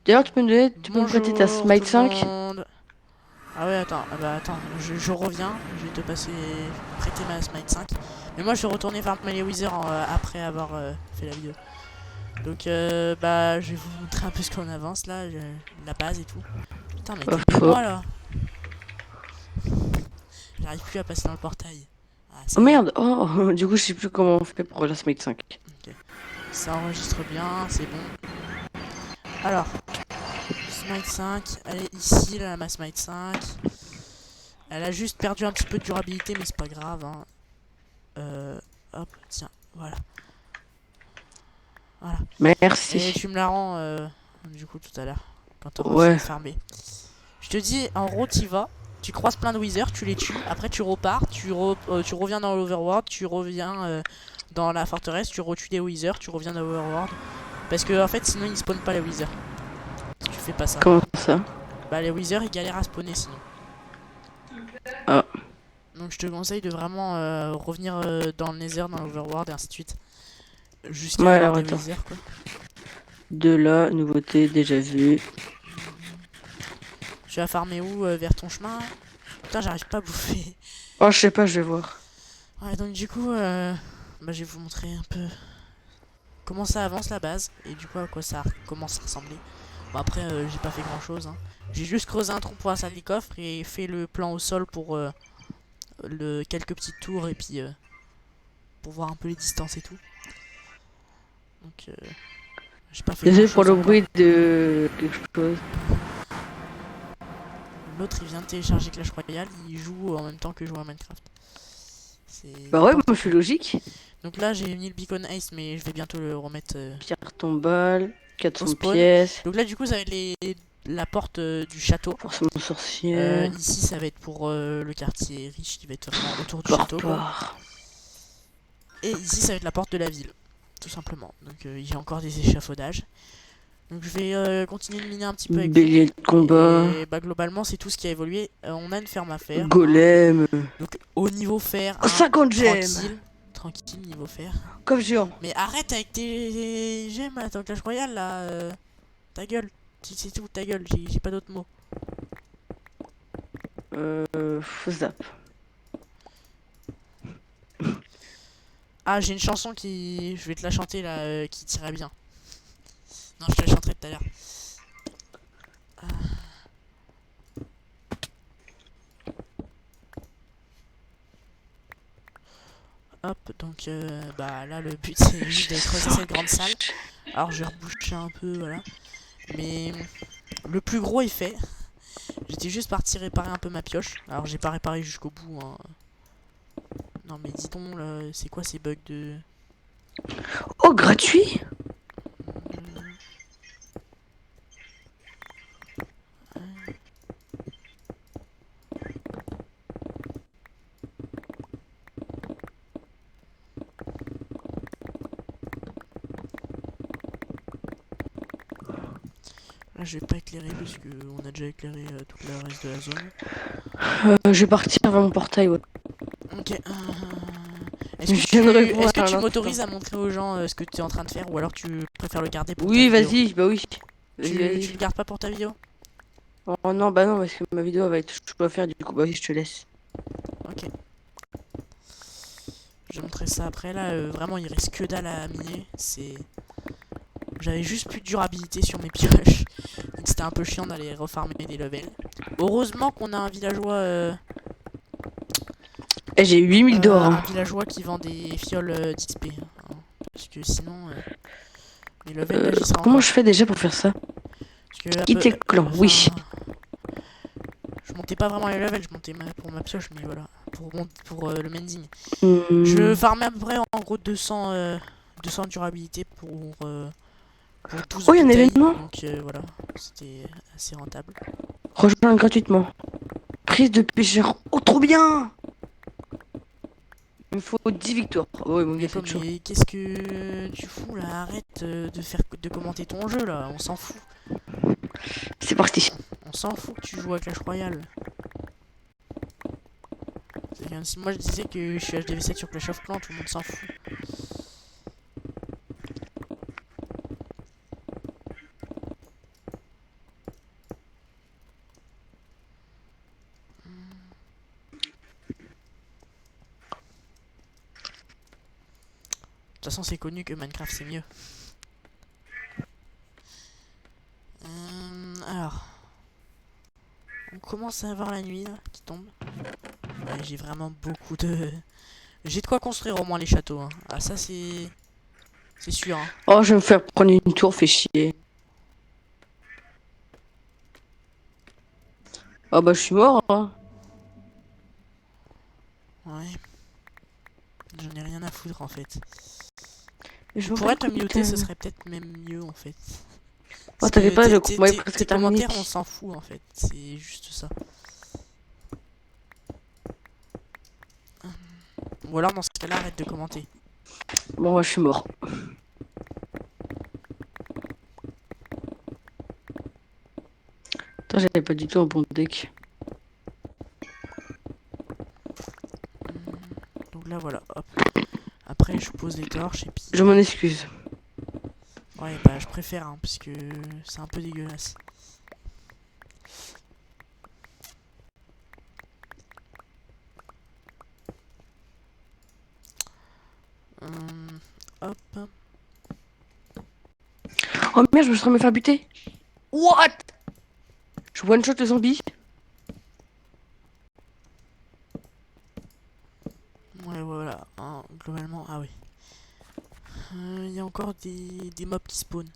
D'ailleurs, tu peux me prêter ta Bonjour tout Smite le 5? monde. Ah ouais, attends, ah bah attends, je reviens, je vais te prêter ma Smite 5. Mais moi je vais retourner farmer les Wither après avoir fait la vidéo. Donc bah je vais vous montrer un peu ce qu'on avance là, la base et tout. Putain mais Pas t'es devant faux. moi là. J'arrive plus à passer dans le portail. Ah Oh ça y est. merde! Oh, du coup, je sais plus comment on fait pour la Smite 5. Ok. Ça enregistre bien, c'est bon. Alors, Smite 5, elle est ici là, ma Smite 5. Elle a juste perdu un petit peu de durabilité mais c'est pas grave hein. Hop, tiens, voilà. Voilà. Et Merci. tu me la rends du coup tout à l'heure, quand t'auras fini Ouais. de farmer. Je te dis, en gros, t'y vas, tu croises plein de withers, tu les tues, après tu repars, tu reviens dans l'overworld, tu reviens dans la forteresse, tu retues des withers, tu reviens dans l'overworld. Parce que en fait, sinon ils spawnent pas les withers. Si tu fais pas ça. Comment ça? Bah les withers ils galèrent à spawner sinon. Ah. Donc je te conseille de vraiment revenir dans le nether, dans l'overworld et ainsi de suite. Jusqu'à Ouais, avoir alors des attends. withers quoi. De là, nouveauté, déjà vu. Tu vas farmer où vers ton chemin? Putain, j'arrive pas à bouffer. Oh, je sais pas, je vais voir. Ouais, donc du coup, bah, je vais vous montrer un peu comment ça avance la base et du coup à quoi ça commence à ressembler. Bon, après, j'ai pas fait grand chose. Hein. J'ai juste creusé un trou pour la salle des coffres et fait le plan au sol pour quelques petites tours et puis pour voir un peu les distances et tout. Donc, j'ai pas fait grand Désolé pour chose le encore. bruit de quelque chose. L'autre il vient de télécharger Clash Royale, il joue en même temps que je joue à Minecraft. C'est Bah ouais, moi n'importe je suis quoi. logique. Donc là j'ai mis le beacon Ace mais je vais bientôt le remettre Pierre tombale, au 400 spawn. pièces. Donc là du coup ça va être la porte du château. Forcément sorcière. Ici ça va être pour le quartier riche qui va être vraiment autour du château quoi. Port. Et ici ça va être la porte de la ville. Tout simplement. Donc j'ai encore des échafaudages. Donc je vais continuer de miner un petit peu avec vous. Bélier de combat. Et bah globalement c'est tout ce qui a évolué. On a une ferme à faire. Hein. Golem. Donc au niveau fer, Oh, hein, 50 gemmes. tranquille. Tranquille niveau fer. Comme géant. Mais arrête avec tes gemmes là, ton Clash Royale là. Ta gueule. C'est tout, ta gueule, j'ai pas d'autres mots. Zap. Ah, j'ai une chanson qui. Je vais te la chanter là, qui tirait bien. Non, je te la chanterai tout à l'heure. Hop, donc bah là le but c'est juste de creuser cette grande salle. Alors je vais reboucher un peu, voilà. Mais le plus gros est fait. J'étais juste parti réparer un peu ma pioche. Alors j'ai pas réparé jusqu'au bout. Hein. Non mais dis donc, c'est quoi ces bugs de... Oh, gratuit. Là je vais pas éclairer parce que on a déjà éclairé tout le reste de la zone. Je vais partir vers mon portail, ouais. Ok. Je viens de répondre Est-ce que à tu l'instant. m'autorises à montrer aux gens ce que tu es en train de faire ou alors tu préfères le garder pour ta Oui, vidéo? vas-y, bah oui. Vas-y, Tu vas-y. le gardes pas pour ta vidéo? Oh non, bah non, parce que ma vidéo elle va être chaud à faire, du coup, bah oui, je te laisse. Ok. Je vais montrer ça après. Là, vraiment, il reste que dalle à miner. J'avais juste plus de durabilité sur mes pioches. Donc c'était un peu chiant d'aller refarmer des levels. Heureusement qu'on a un villageois, Eh, j'ai 8000 d'or, hein. un villageois qui vend des fioles d'XP. Hein. Parce que sinon, mes levels là, j'y serai Comment encore. je fais déjà pour faire ça? Parce que, Quitter clan, oui. enfin, je montais pas vraiment les levels, je montais pour ma pioche, mais voilà. Pour le mending. Je Hmm. farmais à peu près en gros 200 durabilité pour 12 Oh, il y a un bouteilles. événement. Donc voilà, c'était assez rentable. Rejoindre gratuitement. Prise de pêcheur. Oh, trop bien! Il me faut 10 victoires. Oh, il Mais m'en quoi, fait chaud. mais qu'est-ce que tu fous là? Arrête de commenter ton jeu là, on s'en fout. C'est parti. On s'en fout que tu joues à Clash Royale. C'est comme si moi je disais que je suis HDV7 sur Clash of Clans, tout le monde s'en fout. façon, c'est connu que Minecraft c'est mieux. Alors, on commence à avoir la nuit là, qui tombe. Ouais, j'ai vraiment beaucoup de... J'ai de quoi construire au moins les châteaux. Hein. Ah ça c'est sûr. Hein. Oh, je vais me faire prendre une tour, fait chier. Oh bah je suis mort. Hein. Ouais. J'en ai rien à foutre en fait. Je Tu pourrais te muter, ce serait peut-être même mieux en fait. Oh t'inquiète pas, le combat est tes presque terminé. commentaires on s'en fout en fait. C'est juste ça. Ou alors dans ce cas-là arrête de commenter. Bon moi je suis mort. Attends, j'avais pas du tout un bon deck. Donc là voilà, hop. Après je pose des torches et puis... Je m'en excuse. Ouais bah je préfère hein, parce que c'est un peu dégueulasse. Hop. Oh merde, je me suis en train de me faire buter. What? Je one shot le zombie. Ouais voilà, hein, globalement, ah oui. Il y a encore des mobs qui spawnent.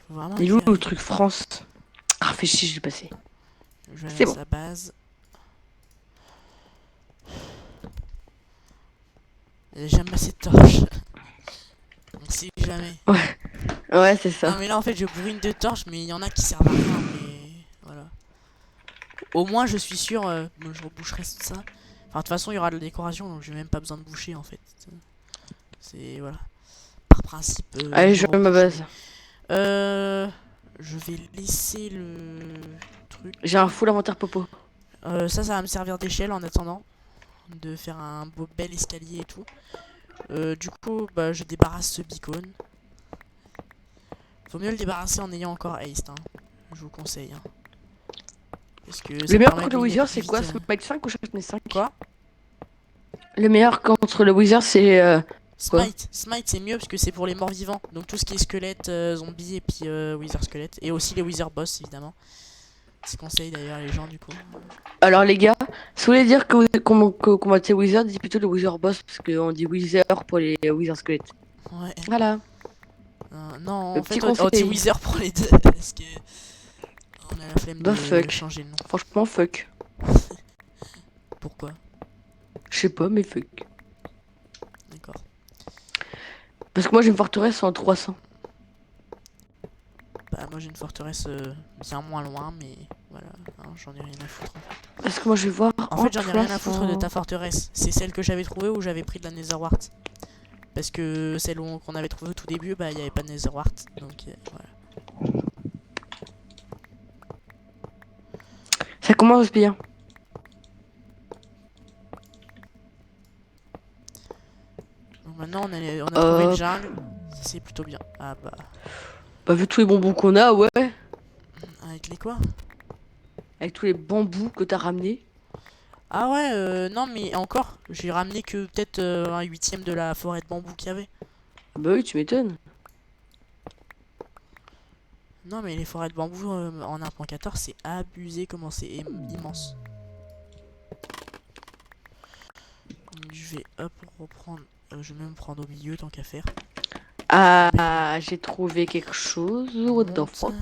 Faut vraiment Il est que où j'y le arrive. truc France? Ah fais chier, je l'ai passé. Je vais C'est à bon. sa base. J'ai jamais assez de torches. Donc si jamais. Ouais, c'est ça. Non mais là en fait je bourrine de torches mais il y en a qui servent à rien mais voilà. Au moins je suis sûr, je reboucherai tout ça. Enfin de toute façon il y aura de la décoration donc j'ai même pas besoin de boucher en fait. C'est voilà. Par principe. Allez, je mets ma base. Je vais laisser le truc. J'ai un full inventaire popo. Ça va me servir d'échelle en attendant de faire un beau bel escalier et tout. Du coup, bah, je débarrasse ce beacon. Faut mieux le débarrasser en ayant encore haste, hein. Je vous conseille. Hein. Parce que Le meilleur contre le Wither, c'est quoi? Smite Smite 5 ou Sharpness 5? Quoi? Le meilleur contre le Wither, c'est quoi? Smite c'est mieux parce que c'est pour les morts vivants. Donc tout ce qui est squelette, zombie et puis Wither squelette. Et aussi les Wither boss évidemment. C'est conseil d'ailleurs les gens du coup. Alors les gars, si vous voulez dire que qu'on va dire Wither, dites plutôt le Wither boss parce qu'on dit Wither pour les Wither squelettes. Ouais. Voilà. Non, Le en petit fait on dit conseil. Wither pour les deux parce que on a la flemme Bah, de fuck. changer le nom. Franchement, fuck. Pourquoi? Je sais pas, mais fuck. D'accord. Parce que moi j'ai une forteresse en 300. Bah moi j'ai une forteresse bien moins loin mais voilà, hein, j'en ai rien à foutre en fait. Parce que moi je vais voir. En fait j'en ai rien à foutre de ta forteresse. C'est celle que j'avais trouvée ou j'avais pris de la Netherwart. Parce que celle qu'on avait trouvée au tout début, bah il n'y avait pas de Netherwart. Donc voilà. Ça commence bien. Donc maintenant on a trouvé une jungle. C'est plutôt bien. Ah bah. Bah vu tous les bonbons qu'on a, ouais. Avec les quoi? Avec tous les bambous que t'as ramenés. Ah ouais, non mais encore, j'ai ramené que peut-être un huitième de la forêt de bambou qu'il y avait. Bah oui, tu m'étonnes. Non mais les forêts de bambou en 1.14 c'est abusé comment c'est immense. Donc, je vais hop reprendre, je vais me prendre au milieu tant qu'à faire. Ah, j'ai trouvé quelque chose. What the fuck?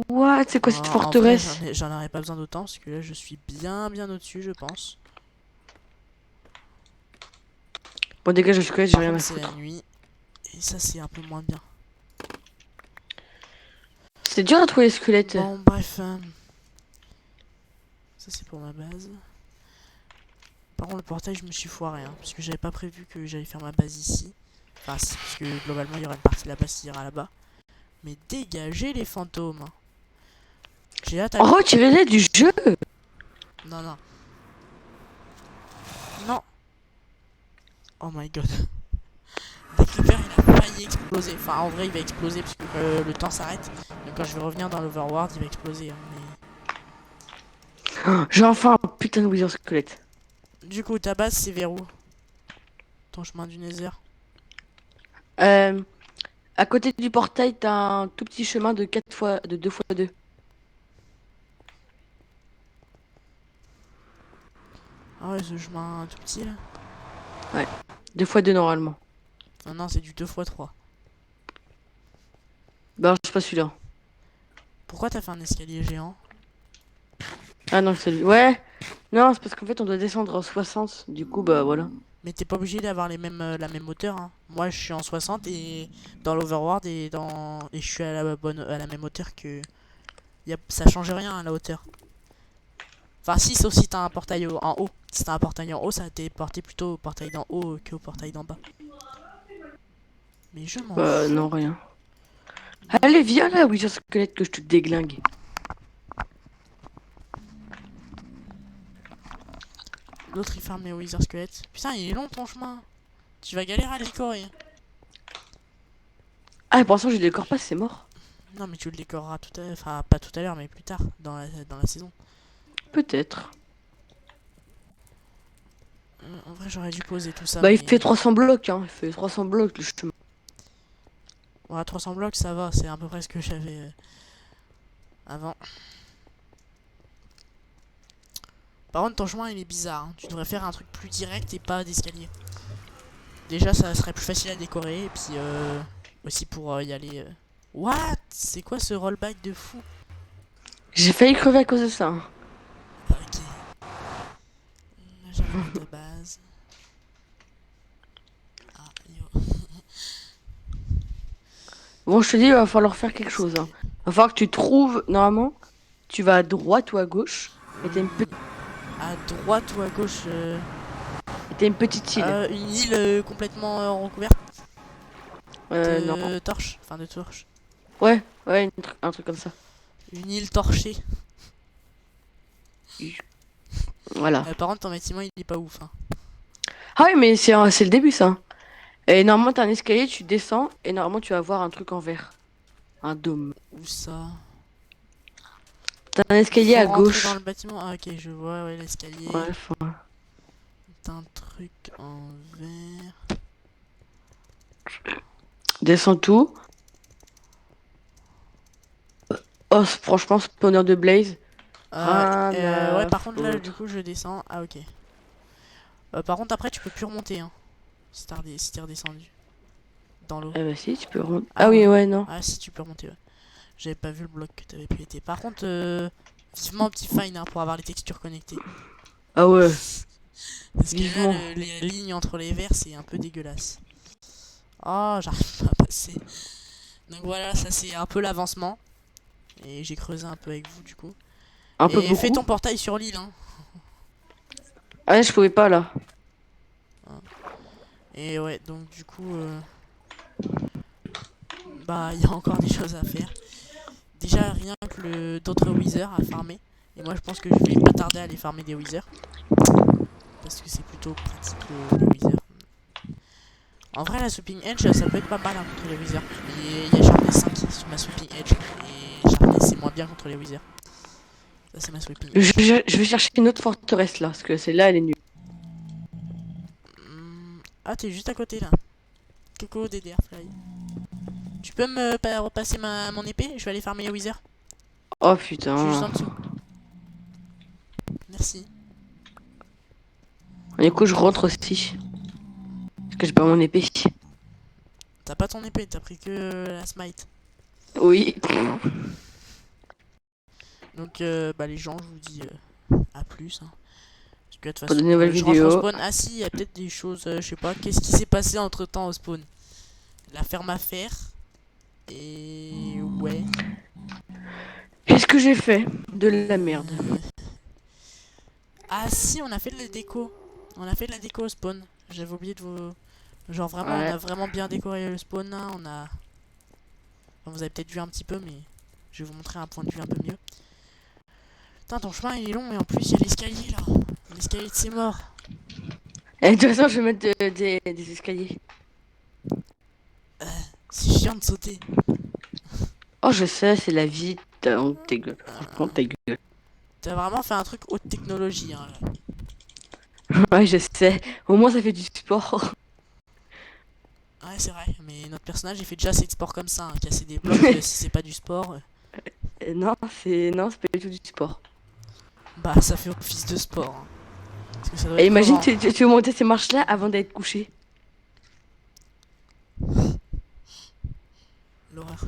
What? C'est quoi cette forteresse? J'en aurais pas besoin d'autant parce que là je suis bien au-dessus je pense. Bon dégage, je connais, j'ai rien à C'est la foutre. nuit et ça c'est un peu moins bien. C'est dur à trouver les squelettes. Bon bref, ça c'est pour ma base. Par contre le portail je me suis foiré hein, parce que j'avais pas prévu que j'allais faire ma base ici. Enfin si, parce que globalement il y aura une partie de la base qui ira là-bas. Mais dégagez les fantômes. J'ai hâte à... Oh, retirez-les du jeu! Non, non. Non. Oh my god. Le creeper il a failli exploser. Enfin en vrai il va exploser parce que le temps s'arrête. Donc quand je vais revenir dans l'Overworld il va exploser. Hein, mais... J'ai enfin un putain de Wither squelette. Du coup, ta base, c'est vers où? Ton chemin du Nether. Euh, à côté du portail, t'as un tout petit chemin de 4 fois, de 2 fois 2. Ah ouais, ce chemin tout petit là. Ouais, 2 fois 2 normalement. Non, non, c'est du 2 x 3. Bah, c'est pas celui-là. Pourquoi t'as fait un escalier géant? Ah non, c'est lui. Ouais, non, c'est parce qu'en fait, on doit descendre en 60. Du coup, bah voilà. Mais t'es pas obligé d'avoir les mêmes, la même hauteur, hein. Moi, je suis en 60 et dans l'Overworld et je suis à la même hauteur que. Ça change rien à la hauteur. Enfin, si, sauf si t'as un portail en haut. Si t'as un portail en haut, ça va téléporter plutôt au portail d'en haut qu'au portail d'en bas. Mais je m'en Bah, fous. non, rien. Allez, viens là, Wither squelette, que je te déglingue. L'autre il farme les Wither Squelettes. Putain, il est long ton chemin. Tu vas galérer à le décorer. Ah, pour l'instant, je le décore pas, c'est mort. Non, mais tu le décoreras tout à l'heure. Enfin, pas tout à l'heure, mais plus tard dans la saison. Peut-être. En vrai, j'aurais dû poser tout ça, Bah, il mais. fait 300 blocs, hein. Il fait 300 blocs, le chemin. Ouais, 300 blocs, ça va. C'est à peu près ce que j'avais avant. Par contre, ton chemin il est bizarre, hein. Tu devrais faire un truc plus direct et pas d'escalier. Déjà, ça serait plus facile à décorer. Et puis, aussi pour y aller. What? C'est quoi ce rollback de fou? J'ai failli crever à cause de ça, hein. Ok. Là, j'arrive à ta base. Ah, yo. Bon, je te dis, il va falloir faire quelque chose, hein. Il va falloir que tu trouves, normalement, tu vas à droite ou à gauche, et À droite ou à gauche t'as une petite île. une île complètement recouverte Non. de torches. Enfin, de torches. Ouais, ouais, un truc comme ça. Une île torchée. Voilà. Par contre, ton bâtiment, il est pas ouf, hein. Ah oui, mais c'est le début, ça. Et normalement, t'as un escalier, tu descends, et normalement, tu vas voir un truc en verre. Un dôme. Où ça? T'as un escalier Faut à rentrer dans gauche. le bâtiment. Ah, ok, je vois, ouais, l'escalier. Ouais, T'as un truc en verre. descends tout. Oh, franchement, spawner de Blaze. Rien Ouais, à par contre, là, du foutre. coup, je descends. Ah, ok. Par contre, après, tu peux plus remonter, hein. Si t'es redescendu dans l'eau. Eh bah si, tu peux remonter. Ah Ah, oui, ouais. ouais, non. Ah, si, tu peux remonter, ouais. J'avais pas vu le bloc que t'avais pété. Par contre, vivement petit fine, hein, pour avoir les textures connectées. Ah ouais, Parce que là, vivement. les lignes entre les verres, c'est un peu dégueulasse. Oh, j'arrive pas à passer. Donc voilà, ça c'est un peu l'avancement. Et j'ai creusé un peu avec vous, du coup. Un peu Et fais ton beaucoup. portail sur l'île, hein. Ah, je pouvais pas, là. Et ouais, donc du coup, bah, il y a encore des choses à faire. Déjà, rien que d'autres withers à farmer. Et moi, je pense que je vais pas tarder à aller farmer des withers. Parce que c'est plutôt pratique les withers. En vrai, la Sweeping Edge, ça peut être pas mal, hein, contre les withers. Mais il y a Sharpness 5 sur ma Sweeping Edge. Et Sharpness, c'est moins bien contre les withers. Ça, c'est ma Sweeping Edge. Je vais chercher une autre forteresse, là, parce que celle-là, elle est nulle. Ah, t'es juste à côté, là. Coco DDR Tu peux me repasser mon épée? Je vais aller farmer les withers. Oh, Je suis juste putain. en dessous. Merci. Du coup, je rentre aussi. Parce que j'ai pas mon épée. T'as pas ton épée, t'as pris que la smite. Oui. Donc, bah, les gens, je vous dis à plus, hein. Parce que de toute Pour de façon, nouvelles je rentre au vidéos. spawn. Ah, si, il y a peut-être des choses, je sais pas. Qu'est-ce qui s'est passé entre temps au spawn? La ferme à faire. Et. Ouais. Qu'est-ce que j'ai fait? De la merde. Ah, si, on a fait de la déco. On a fait de la déco au spawn. J'avais oublié de vous. Genre, vraiment, on Ouais. a vraiment bien décoré le spawn, hein. On a. Enfin, vous avez peut-être vu un petit peu, mais je vais vous montrer un point de vue un peu mieux. Putain, ton chemin il est long et en plus il y a l'escalier là. L'escalier de ses morts. Et de toute façon, je vais mettre des escaliers. C'est chiant de sauter. Oh, je sais, c'est la vie. Ta gueule. Franchement, ta gueule. T'as vraiment fait un truc haute technologie, hein, là. Ouais, je sais. Au moins, ça fait du sport. Ouais, c'est vrai, mais notre personnage, il fait déjà assez de sport comme ça, hein. Casser des blocs, si c'est pas du sport, Non, c'est pas du tout du sport. bah ça fait office de sport, hein. Parce que ça doit Et être imagine, crevant. tu veux monter ces marches-là avant d'être couché. L'horreur.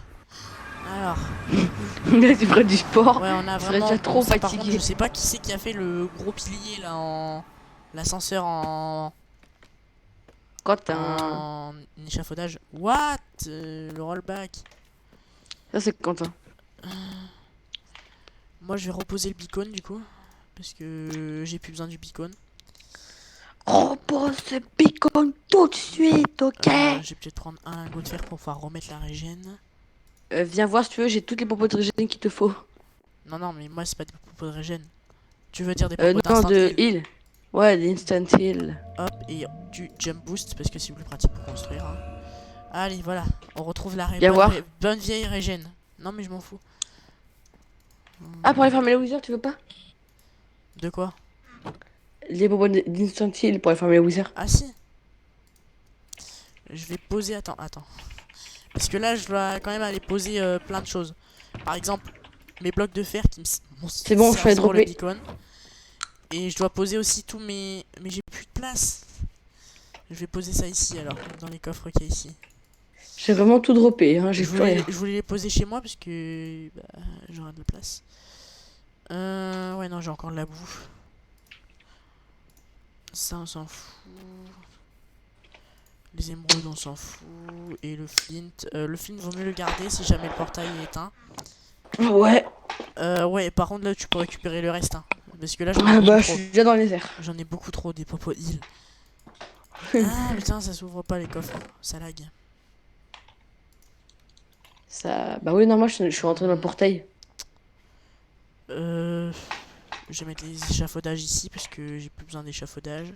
Alors, Là, tu ferais du sport. ouais, on a Tu serais vraiment. déjà Bon, trop ça, par contre, je fatigué. sais pas qui c'est qui a fait le gros pilier là en. L'ascenseur Quand t'as un... en échafaudage. What? Le rollback. Ça, c'est Quentin. Moi, je vais reposer le beacon du coup. Parce que j'ai plus besoin du beacon. Repose ce bacon tout de suite, ok? Je vais peut-être prendre un lingot de fer pour pouvoir remettre la régène. Viens voir si tu veux, j'ai toutes les propos de régène qu'il te faut. Non, non, mais moi, c'est pas des propos de régène. Tu veux dire des propos Non, d'instant de heal. heal. Ouais, d'instant heal. Hop, et du jump boost parce que c'est plus pratique pour construire, hein. Allez, voilà, on retrouve la Viens voir. bonne vieille régène. Non, mais je m'en fous. Ah, pour aller farmer le wizard, tu veux pas? De quoi? Les propos d'instant heal pour aller farmer le wizard. Ah si. Je vais poser, attends. Parce que là, je dois quand même aller poser plein de choses. Par exemple, mes blocs de fer qui me C'est bon, je fais servent pour le dropper. beacon. Et je dois poser aussi tous mes... Mais j'ai plus de place. Je vais poser ça ici alors, dans les coffres qu'il y a ici. J'ai vraiment tout droppé, hein, j'ai Je plus rien. voulais les poser chez moi parce que bah, j'aurai de la place. Ouais, non, j'ai encore de la bouffe. Ça, on s'en fout. Les émeraudes, on s'en fout. Et le flint, vaut mieux le garder si jamais le portail est éteint. Ouais. Ouais, par contre, là, tu peux récupérer le reste, hein. Parce que là, j'en ai Ah beaucoup bah, je trop. suis déjà dans les airs. J'en ai beaucoup trop des popos heal. Ah, putain, ça s'ouvre pas les coffres. Ça lag. Ça... Bah oui, non, moi, je suis rentré dans le portail. Je vais mettre les échafaudages ici parce que j'ai plus besoin d'échafaudage.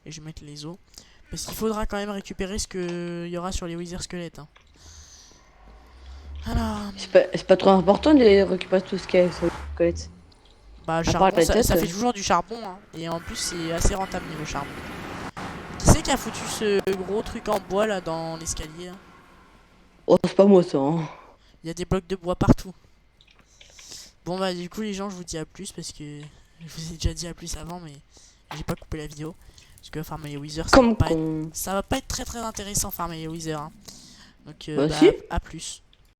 Et je vais mettre les os. Parce qu'il faudra quand même récupérer ce qu'il y aura sur les wither squelettes, hein. Alors, C'est pas trop important de récupérer tout ce qu'il y a sur le squelette. bah, le À part charbon, la ça tête. fait toujours du charbon, hein. Et en plus, c'est assez rentable niveau charbon. Qui c'est qui a foutu ce gros truc en bois là dans l'escalier, hein? Oh, c'est pas moi ça. Hein. Il y a des blocs de bois partout. Bon, bah, du coup, les gens, je vous dis à plus parce que je vous ai déjà dit à plus avant, mais j'ai pas coupé la vidéo. Parce que farmer les withers, Comme con. ça va pas être très très intéressant farmer les withers, hein. Donc, Bah, bah, si. à plus.